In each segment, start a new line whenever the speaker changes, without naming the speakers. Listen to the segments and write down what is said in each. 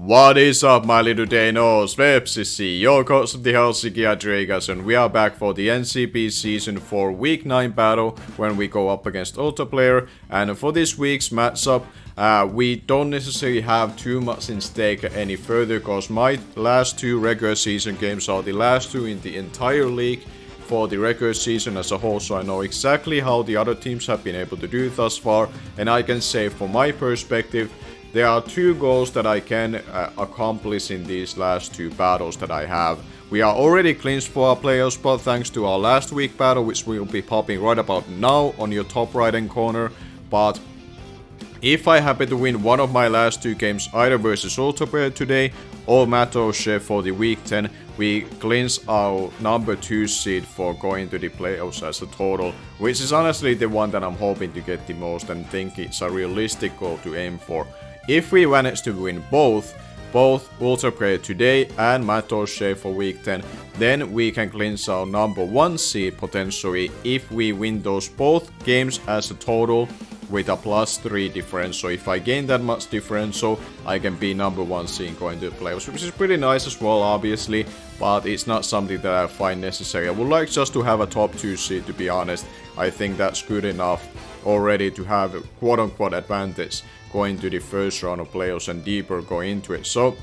What is up, my little Deinos? Vepsis, your host of the Helsinki Hydreigons, and we are back for the NCP Season 4 Week 9 battle when we go up against ultraplayer. And for this week's matchup, we don't necessarily have too much in stake any further, because my last two regular season games are the last two in the entire league for the regular season as a whole, so I know exactly how the other teams have been able to do thus far, and I can say from my perspective, there are two goals that I can accomplish in these last two battles that I have. We are already clinched for our playoff spot thanks to our last week battle, which will be popping right about now on your top right hand corner. But if I happen to win one of my last two games, either versus ultraplayer today or Metagross for the week 10, we clinch our number 2 seed for going to the playoffs as a total, which is honestly the one that I'm hoping to get the most and think it's a realistic goal to aim for. If we manage to win both ultraplayer today and Metagross for week 10, then we can clinch our number 1 seed potentially if we win those both games as a total with a +3 difference. So if I gain that much differential, I can be number 1 seed going to the playoffs, which is pretty nice as well, obviously, but it's not something that I find necessary. I would like just to have a top 2 seed, to be honest. I think that's good enough already to have a quote-unquote advantage going to the first round of playoffs and deeper go into it. So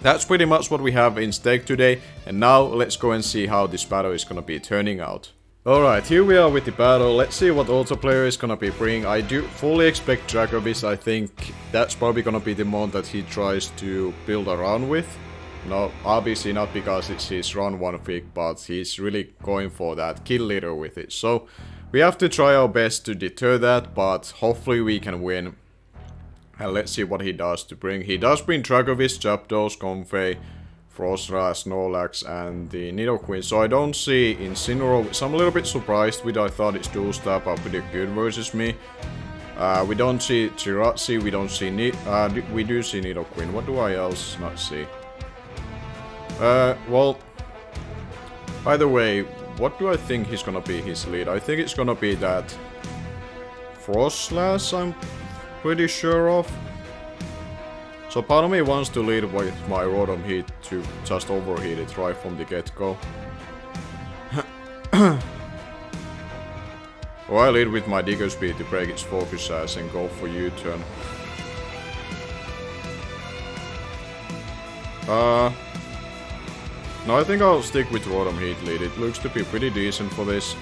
that's pretty much what we have in stake today, and now let's go and see how this battle is gonna be turning out. Alright, here we are with the battle. Let's see what ultraplayer is gonna be bringing. I do fully expect DRACOVISH. I think that's probably gonna be the mod that he tries to build around with. No, obviously not because it's his run 1 pick, but he's really going for that kill leader with it. So we have to try our best to deter that, but hopefully we can win. And let's see what he does to bring. He does bring DRACOVISH, Zapdos, Comfey, Frostra, Snorlax, and the Nidoqueen. So I don't see Incineroar, which I'm a little bit surprised with. I thought its dual stab are pretty good versus me. We don't see Jirachi, we don't see we do see Nidoqueen. What do I else not see? Well, by the way, what do I think he's gonna be his lead? I think it's gonna be that Frostlass, I'm pretty sure of. So part of me wants to lead with my Rotom Heat to just overheat it right from the get-go. Or I lead with my Digger Speed to break its focus sash and go for U-turn. No, I think I'll stick with Rotom Heat lead. It looks to be pretty decent for this.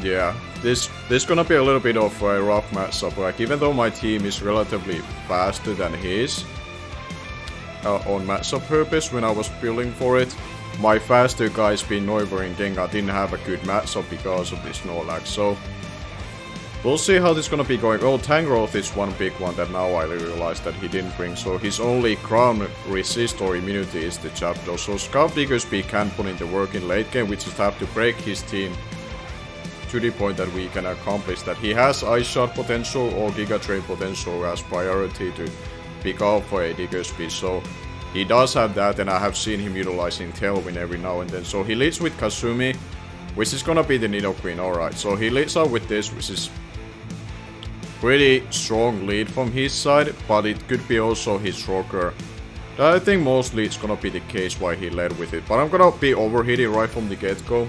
Yeah, this gonna be a little bit of a rough matchup. Like, even though my team is relatively faster than his on matchup purpose when I was building for it, my faster guys being Noivern and Gengar didn't have a good matchup because of this Snorlax. So we'll see how this is gonna be going. Oh, Tangrowth is one big one that now I realized that he didn't bring. So his only crown resist or immunity is the Zapdos. So Scarf Digger Speed can put in the work in late game. We just have to break his team to the point that we can accomplish that. He has Ice Shot potential or Giga Drain potential as priority to pick up for a Digger Speed. So he does have that, and I have seen him utilizing Tailwind every now and then. So he leads with Kasumi, which is gonna be the Nidoqueen. Alright, so he leads out with this, which is pretty strong lead from his side, but it could be also his rocker. I think mostly it's gonna be the case why he led with it, but I'm gonna be overheating right from the get-go.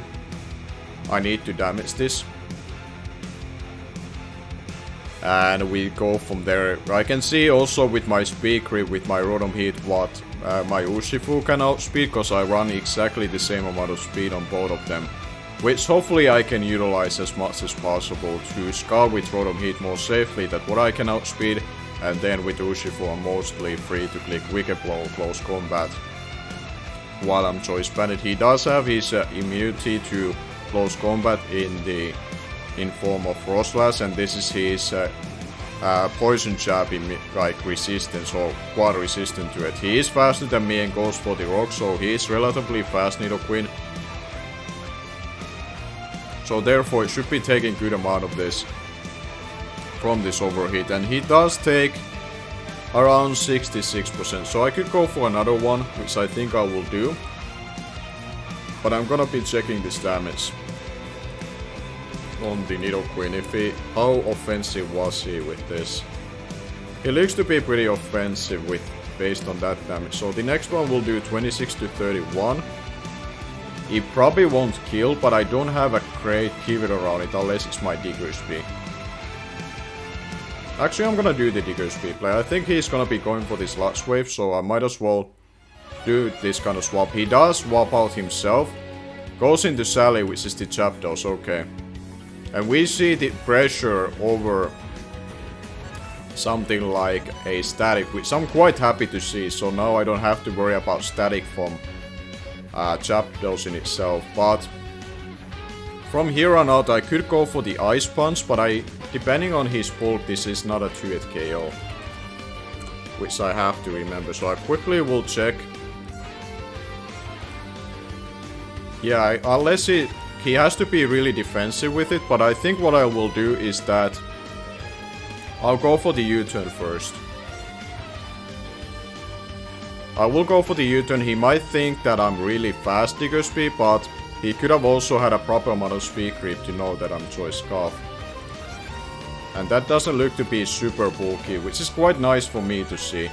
I need to damage this. And we go from there. I can see also with my speed creep with my Rotom Heat what my Urshifu can outspeed, because I run exactly the same amount of speed on both of them. Which hopefully I can utilize as much as possible to scar with Rotom Heat more safely than what I can outspeed. And then with Urshifu I'm mostly free to click Wicked Blow close combat while I'm Choice Banded. He does have his immunity to close combat in form of Frostlass, and this is his poison jab like resistance or quad resistant to it. He is faster than me and goes for the rock, so he is relatively fast, Nidoqueen. So therefore it should be taking good amount of this from this overheat, and he does take around 66%. So I could go for another one, which I think I will do. But I'm gonna be checking this damage on the Nidoqueen. How offensive was he with this? He looks to be pretty offensive based on that damage. So the next one will do 26 to 31. He probably won't kill, but I don't have a great pivot around it unless it's my Diggersby. Actually, I'm gonna do the Diggersby play. I think he's gonna be going for this Lux Wave, so I might as well do this kind of swap. He does swap out himself. Goes into Sally, which is the Zapdos, okay. And we see the pressure over something like a static, which I'm quite happy to see. So now I don't have to worry about static from Zapdos in itself. But from here on out I could go for the Ice Punch, but depending on his bulk, this is not a 2-hit KO. Which I have to remember, so I quickly will check. Yeah, unless he has to be really defensive with it, but I think what I will do is that I'll go for the U-turn first. I will go for the U-turn. He might think that I'm really fast Diggersby, but he could have also had a proper amount of speed creep to know that I'm Choice Scarf. And that doesn't look to be super bulky, which is quite nice for me to see.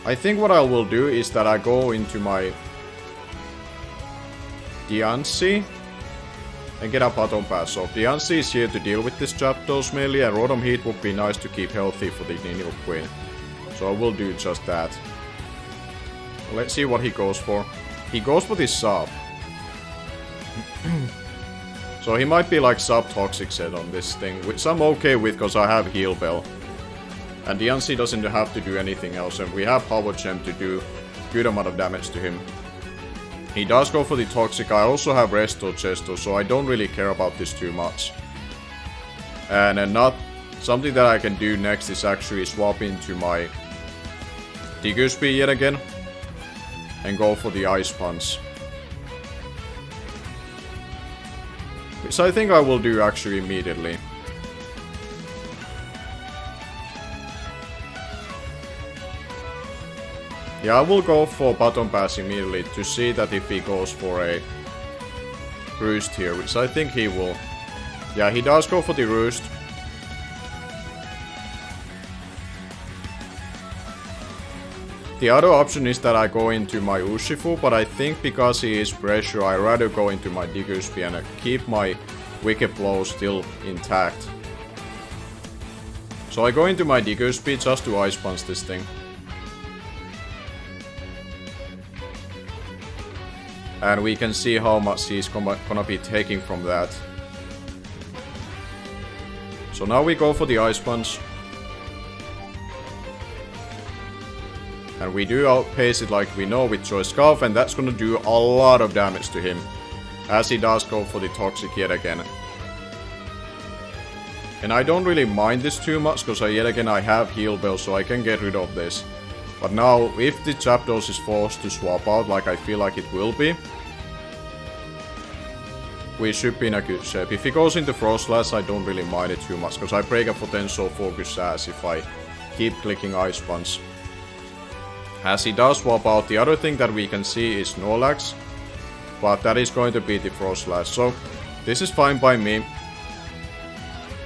I think what I will do is that I go into my Diancie and get a Baton Pass. So Diancie is here to deal with this Zapdos mainly, and Rotom Heat would be nice to keep healthy for the Nidoqueen. So I will do just that. Let's see what he goes for. He goes for this Sub. So he might be like Sub-Toxic set on this thing, which I'm okay with because I have Heal Bell. And Diancie doesn't have to do anything else, and we have Power Gem to do good amount of damage to him. He does go for the Toxic. I also have Resto Chesto, so I don't really care about this too much. And not something that I can do next is actually swap into my Diggersby yet again and go for the Ice Punch. Which I think I will do actually immediately. Yeah, I will go for Baton Pass immediately to see that if he goes for a Roost here, which I think he will. Yeah, he does go for the Roost. The other option is that I go into my Urshifu, but I think because he is pressure, I'd rather go into my Diggersby and keep my Wicked Blow still intact. So I go into my Diggersby just to Ice Punch this thing. And we can see how much he's gonna be taking from that. So now we go for the Ice Punch. And we do outpace it like we know with Choice Scarf, and that's gonna do a lot of damage to him. As he does go for the Toxic yet again. And I don't really mind this too much, because yet again I have Heal Bell, so I can get rid of this. But now, if the Zapdos is forced to swap out, like I feel like it will be, we should be in a good shape. If he goes into Frostlass, I don't really mind it too much, because I break a potential Focus Sash if I keep clicking Ice Punch. As he does swap out, the other thing that we can see is Snorlax, but that is going to be the Frostlass. So this is fine by me,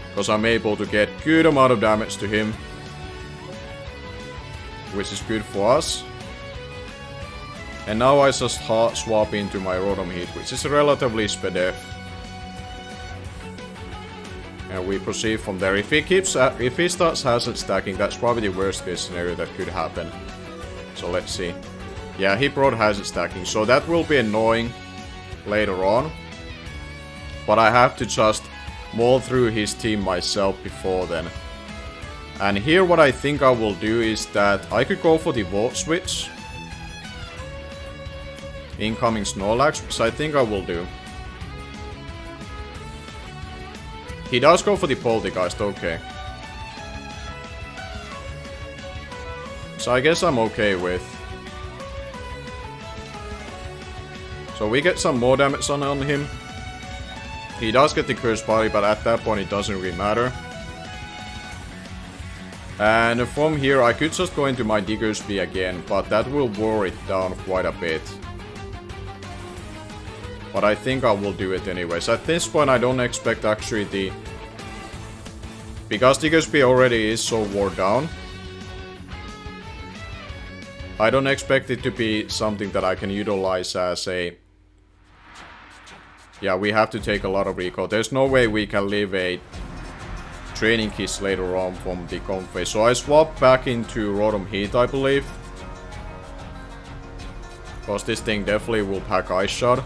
because I'm able to get good amount of damage to him, which is good for us. And now I just hard swap into my Rotom Heat, which is relatively SPDF. And we proceed from there. If he starts hazard stacking, that's probably the worst case scenario that could happen. So let's see. Yeah, he brought hazard stacking, so that will be annoying later on. But I have to just maul through his team myself before then. And here what I think I will do is that I could go for the Volt Switch. Incoming Snorlax, which I think I will do. He does go for the Poltergeist, okay. So I guess I'm okay with. So we get some more damage on him. He does get the Cursed Body, but at that point it doesn't really matter. And from here I could just go into my Diggersby again, but that will wear it down quite a bit. But I think I will do it anyways. At this point I don't expect actually the Because Diggersby already is so worn down, I don't expect it to be something that I can utilize as a... Yeah, we have to take a lot of recall. There's no way we can leave a training kiss later on from the Confe. So I swap back into Rotom Heat, I believe. Because this thing definitely will pack Ice Shot.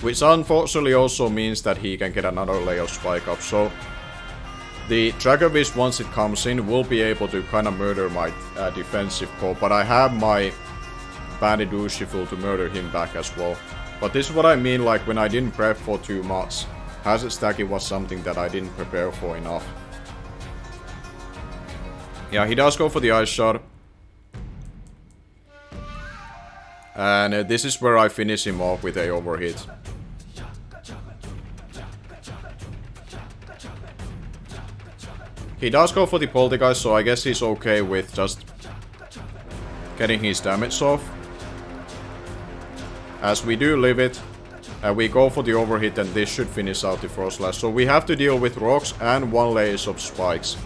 Which unfortunately also means that he can get another layer of Spike Up. So the DRACOVISH, once it comes in, will be able to kind of murder my defensive core. But I have my Bandit Urshifu to murder him back as well. But this is what I mean, like when I didn't prep for too much. Hazard stacking was something that I didn't prepare for enough. Yeah, he does go for the Ice Shot. And this is where I finish him off with a overhit. He does go for the Poltergeist, so I guess he's okay with just getting his damage off. As we do live it, and we go for the overhit, and this should finish out the Frost Slash. So we have to deal with rocks and 1 layer of spikes.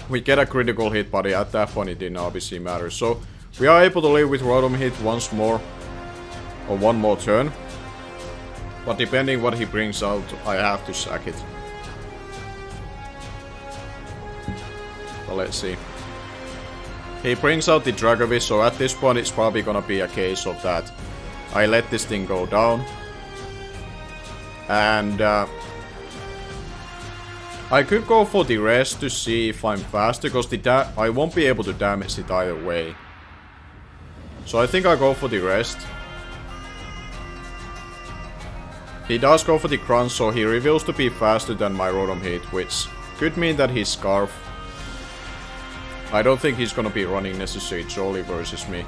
We get a critical hit, but at that point it didn't obviously matter. So we are able to live with Rotom Hit once more, or 1 more turn. But depending what he brings out, I have to sack it. But let's see. He brings out the DRACOVISH, so at this point it's probably gonna be a case of that. I let this thing go down. And I could go for the rest to see if I'm faster, because I won't be able to damage it either way. So I think I'll go for the rest. He does go for the crunch, so he reveals to be faster than my Rotom Hit, which could mean that his Scarf. I don't think he's gonna be running necessary Jolly versus me.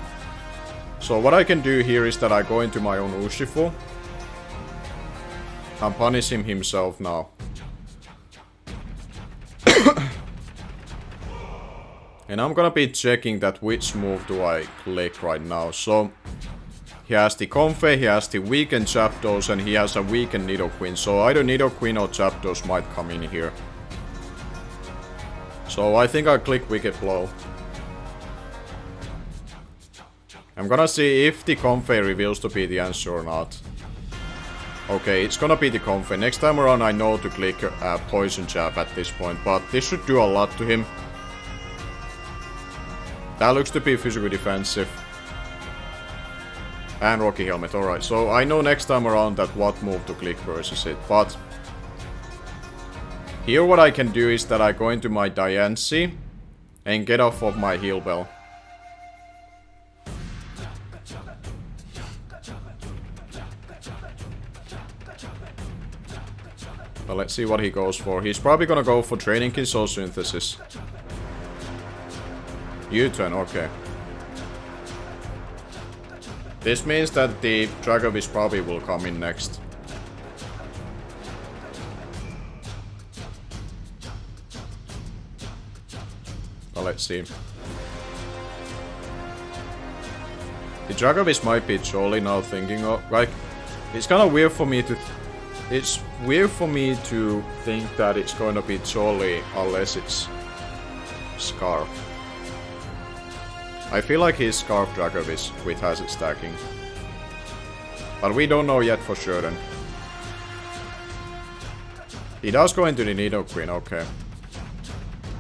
So what I can do here is that I go into my own Urshifu and punish him himself now. And I'm gonna be checking that which move do I click right now. So he has the Confe, he has the weakened Zapdos, and he has a weakened Nidoqueen. So either Nidoqueen or Zapdos might come in here. So I think I'll click Wicked Blow. I'm gonna see if the Confe reveals to be the answer or not. Okay, it's gonna be the Confe. Next time around I know to click Poison Jab at this point, but this should do a lot to him. That looks to be physically defensive. And Rocky Helmet, alright. So I know next time around that what move to click versus it, but here what I can do is that I go into my Diancie and get off of my Heal Bell. But let's see what he goes for. He's probably gonna go for Training Kiss or Synthesis. U-turn, okay. This means that the DRACOVISH probably will come in next. But let's see. The DRACOVISH might be Jolly now thinking of, like, it's kind of weird for me to it's weird for me to think that it's going to be Jolly unless it's Scarf. I feel like he's Scarf DRACOVISH with hazard stacking. But we don't know yet for certain. He does go into the Nidoqueen, okay.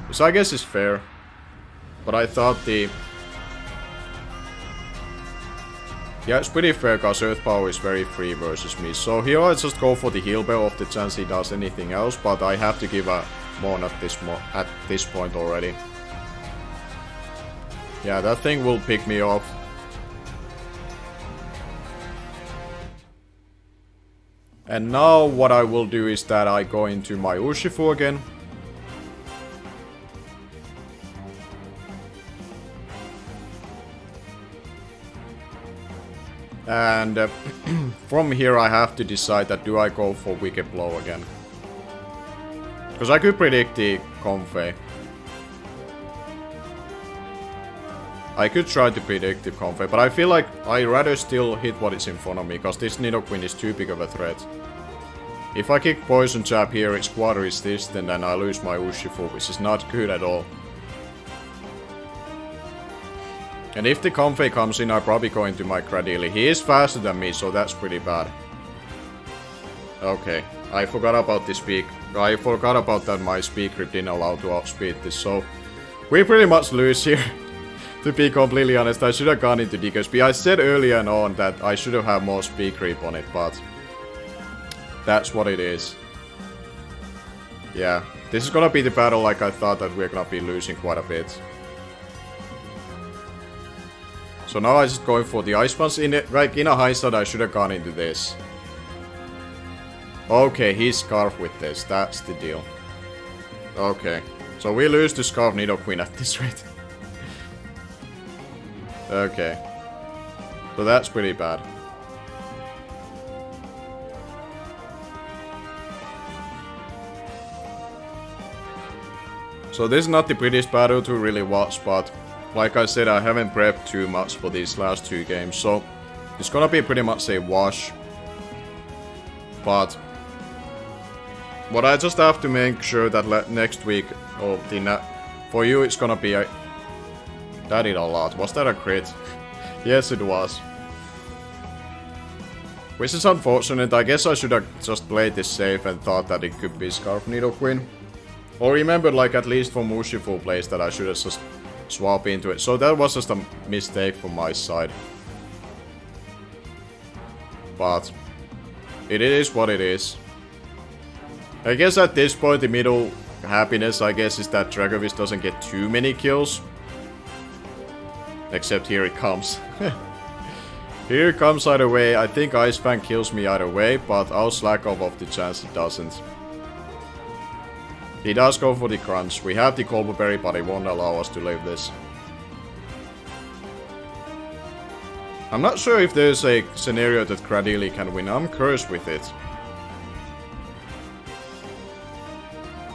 Which I guess is fair. But I thought the... Yeah, it's pretty fair because Earth Power is very free versus me. So here I just go for the Heal Bell off the chance he does anything else. But I have to give a Mon at this point already. Yeah, that thing will pick me off. And now what I will do is that I go into my Urshifu again. And from here I have to decide that do I go for Wicked Blow again. Because I could predict the Confe. I could try to predict the Confe, but I feel like I'd rather still hit what is in front of me, because this Nidoqueen is too big of a threat. If I kick Poison Jab here, it's quarter resistant and I lose my Urshifu, which is not good at all. And if the Comfey comes in, I probably go into my CRADILY. He is faster than me, so that's pretty bad. Okay, I forgot about the speed. I forgot about that my speed creep didn't allow to outspeed this, so we pretty much lose here. To be completely honest, I should have gone into Digger Speed. I said earlier on that I should have had more speed creep on it, but that's what it is. Yeah, this is gonna be the battle like I thought that we're gonna be losing quite a bit. So now I'm just going for the Ice Punch. In a hindsight, I should have gone into this. Okay, he's Scarf with this. That's the deal. Okay, so we lose to Scarf Nidoqueen at this rate. Okay, so that's pretty bad. So this is not the prettiest battle to really watch, but like I said, I haven't prepped too much for these last two games, so it's gonna be pretty much a wash. But what I just have to make sure that next week, or for you, it's gonna be a... That did a lot. Was that a crit? Yes, it was. Which is unfortunate. I guess I should have just played this safe and thought that it could be Scarf Nidoqueen. Or remembered, like, at least from Urshifu plays that I should have just swapped into it. So that was just a mistake from my side. But it is what it is. I guess at this point the middle happiness, I guess, is that DRACOVISH doesn't get too many kills. Except here it comes. Here it comes either way. I think Ice Fang kills me either way, but I'll slack off the chance it doesn't. He does go for the crunch. We have the Colbur Berry, but it won't allow us to live this. I'm not sure if there's a scenario that CRADILY can win. I'm cursed with it.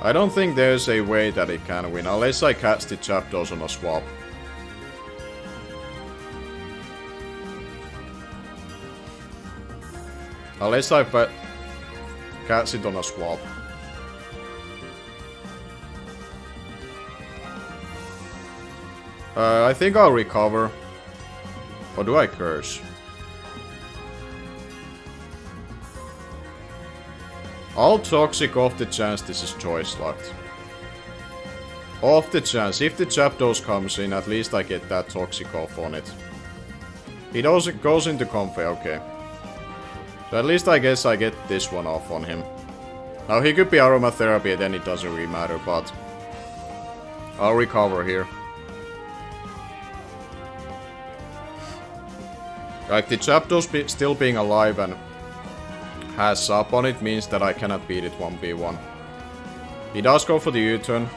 I don't think there's a way that it can win, unless I catch the Zapdos on a swap. Unless I catch it on a swap. I think I'll recover. Or do I curse? I'll Toxic off the chance this is choice locked. Off the chance. If the Zapdos comes in, at least I get that Toxic off on it. He goes into Comfey, okay. So at least I guess I get this one off on him. Now he could be Aromatherapy and then it doesn't really matter, but I'll recover here. Like, the Zapdos still being alive and has up on it means that I cannot beat it 1v1. He does go for the U-turn.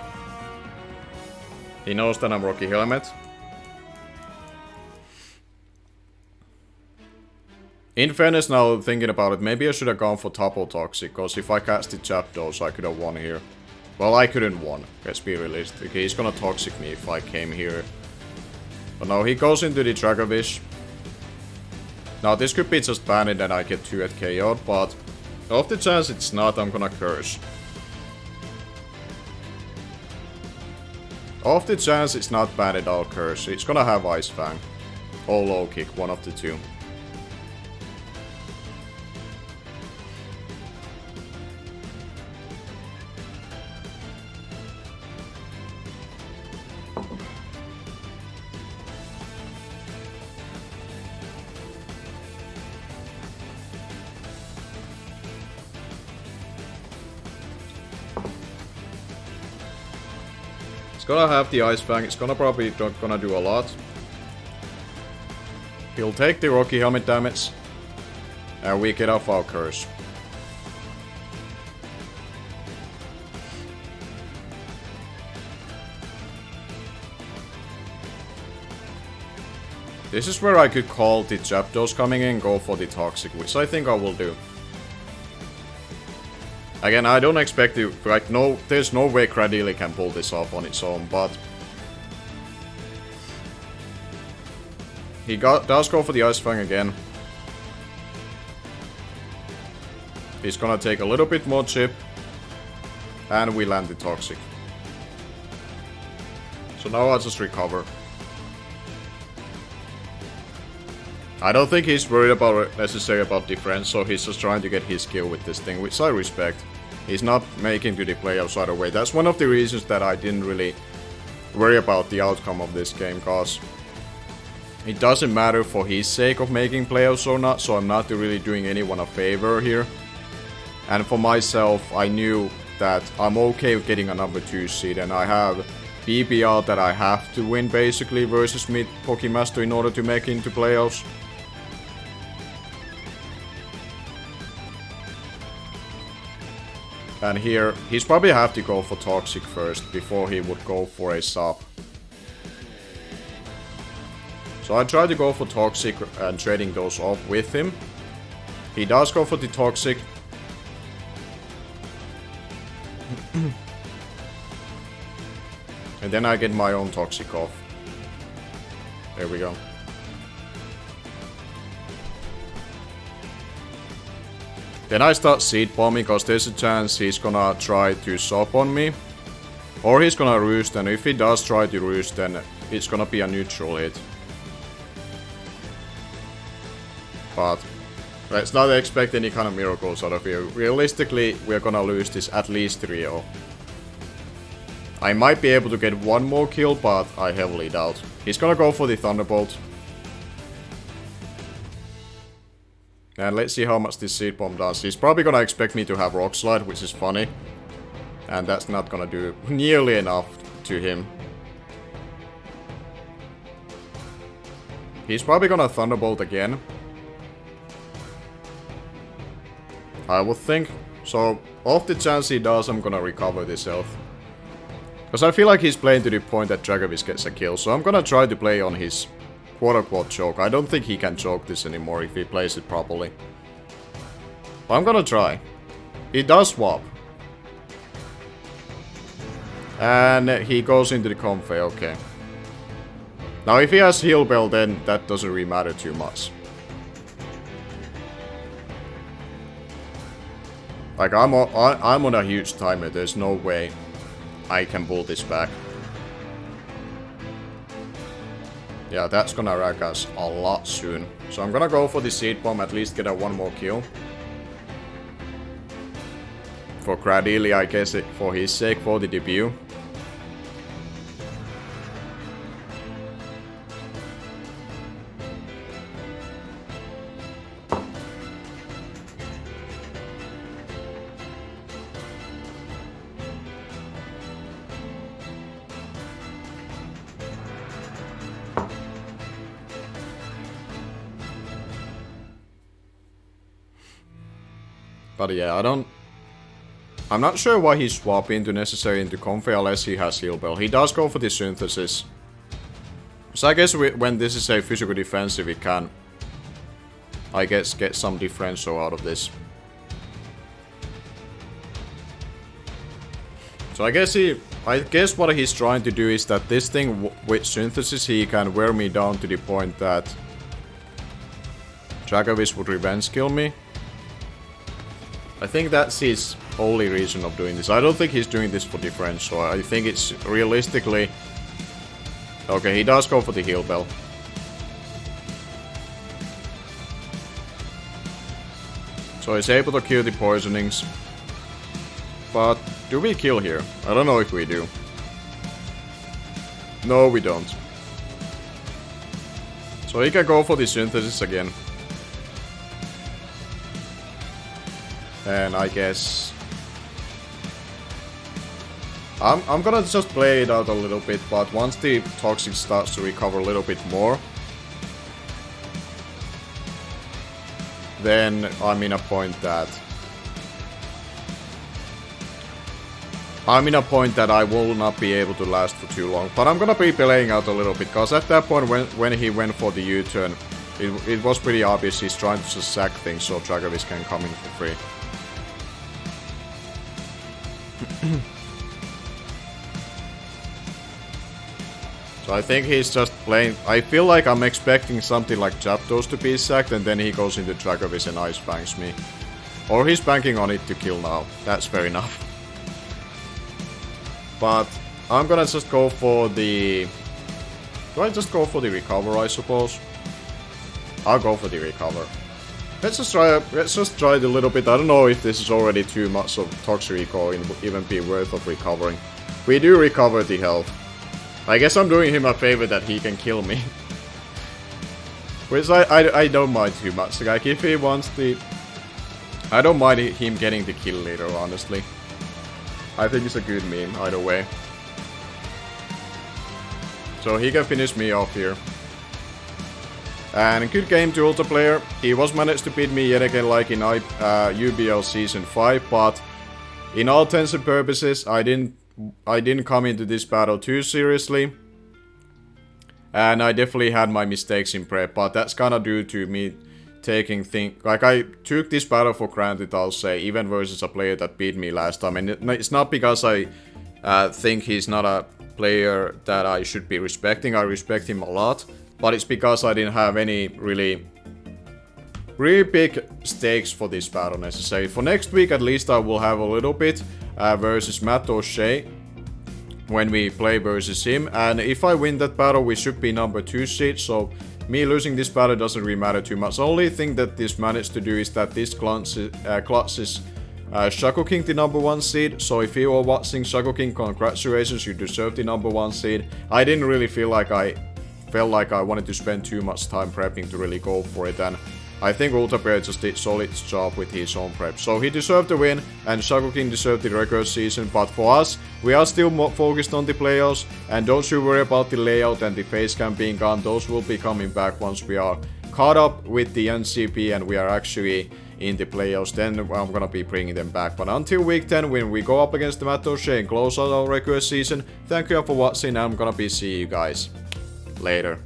He knows that I'm Rocky Helmet. In fairness, now thinking about it, maybe I should have gone for Tapo Toxic, because if I cast the Zapdos, I could have won here. Well, I couldn't won, let's be realistic. He's gonna Toxic me if I came here. But no, he goes into the DRACOVISH. Now this could be just banned and I get 2 at KO'd, but off the chance it's not, I'm gonna curse. Off the chance it's not banned, I'll curse. It's gonna have Ice Fang. Or Low Kick, one of the two. It's gonna have the Ice Fang, it's probably not gonna do a lot. He'll take the Rocky Helmet damage. And we get off our curse. This is where I could call the Zapdos coming in and go for the Toxic, which I think I will do. Again, I don't expect to, like, no, there's no way CRADILY can pull this off on its own, but he does go for the Ice Fang again. He's gonna take a little bit more chip. And we land the toxic. So now I'll just recover. I don't think he's worried about necessarily about defense, so he's just trying to get his kill with this thing, which I respect. He's not making to the playoffs right away. That's one of the reasons that I didn't really worry about the outcome of this game, cause it doesn't matter for his sake of making playoffs or not, so I'm not really doing anyone a favor here. And for myself, I knew that I'm okay with getting a number 2 seed, and I have BBR that I have to win basically versus mid Pokemaster in order to make into playoffs. And here, he's probably have to go for Toxic first, before he would go for a sub. So I try to go for Toxic and trading those off with him. He does go for the Toxic. And then I get my own Toxic off. There we go. Then I start seed bombing, because there's a chance he's gonna try to sub on me. Or he's gonna roost, and if he does try to roost, then it's gonna be a neutral hit. But let's not expect any kind of miracles out of here. Realistically, we're gonna lose this at least 3-0. I might be able to get one more kill, but I heavily doubt. He's gonna go for the Thunderbolt. And let's see how much this Seed Bomb does. He's probably gonna expect me to have Rock Slide, which is funny. And that's not gonna do nearly enough to him. He's probably gonna Thunderbolt again. I would think. So, off the chance he does, I'm gonna recover this health. Because I feel like he's playing to the point that DRACOVISH gets a kill. So I'm gonna try to play on his quote-unquote choke. I don't think he can choke this anymore if he plays it properly. But I'm gonna try. He does swap. And he goes into the Comfey, okay. Now if he has Heal Bell, then that doesn't really matter too much. Like I'm on a huge timer, there's no way I can pull this back. Yeah, that's gonna rack us a lot soon. So I'm gonna go for the Seed Bomb, at least get a one more kill. For CRADILY, I guess it for his sake, for the debut. But yeah, I'm not sure why he's swapping into necessary into Comfey unless he has Heal Bell. He does go for the Synthesis. So I guess when this is a physical defensive, he can, I guess, get some differential out of this. So I guess what he's trying to do is that this thing with Synthesis, he can wear me down to the point that DRACOVISH would revenge kill me. I think that's his only reason of doing this. I don't think he's doing this for differential. I think it's realistically... Okay, he does go for the Heal Bell. So he's able to kill the poisonings. But do we kill here? I don't know if we do. No, we don't. So he can go for the Synthesis again. And I guess... I'm gonna just play it out a little bit, but once the Toxic starts to recover a little bit more, then I'm in a point that... I will not be able to last for too long. But I'm gonna be playing out a little bit, because at that point when he went for the U-turn, it was pretty obvious he's trying to just sack things so DRACOVISH can come in for free. So I think he's just playing... I feel like I'm expecting something like Zapdos to be sacked, and then he goes into DRACOVISH and Ice Fangs me. Or he's banking on it to kill now. That's fair enough. But I'm gonna just go for the... Do I just go for the recover, I suppose? I'll go for the recover. Let's just try it a little bit. I don't know if this is already too much of toxic or even be worth of recovering. We do recover the health. I guess I'm doing him a favor that he can kill me. Which I don't mind too much. Like, if he wants the... I don't mind him getting the kill later, honestly. I think it's a good meme, either way. So he can finish me off here. And good game to ultraplayer. He was managed to beat me yet again like in UBL Season 5, but in all intents and purposes, I didn't come into this battle too seriously. And I definitely had my mistakes in prep, but that's kinda due to me taking things... Like, I took this battle for granted, I'll say, even versus a player that beat me last time. And it's not because I think he's not a player that I should be respecting. I respect him a lot. But it's because I didn't have any really big stakes for this battle necessarily. For next week, at least I will have a little bit versus Matt O'Shea when we play versus him. And if I win that battle, we should be number 2 seed. So me losing this battle doesn't really matter too much. The only thing that this managed to do is that this clutches Shaco King the number 1 seed. So if you are watching Shaco King, congratulations, you deserve the number 1 seed. I didn't really feel like I wanted to spend too much time prepping to really go for it, and I think ultraplayer just did solid job with his own prep. So he deserved the win, and Shaco King deserved the regular season, but for us, we are still more focused on the playoffs, and don't you worry about the layout and the face cam being gone. Those will be coming back once we are caught up with the NCP and we are actually in the playoffs. Then I'm gonna be bringing them back. But until week 10, when we go up against the Matt O'Shea and close out our regular season, thank you all for watching, and I'm gonna be seeing you guys later.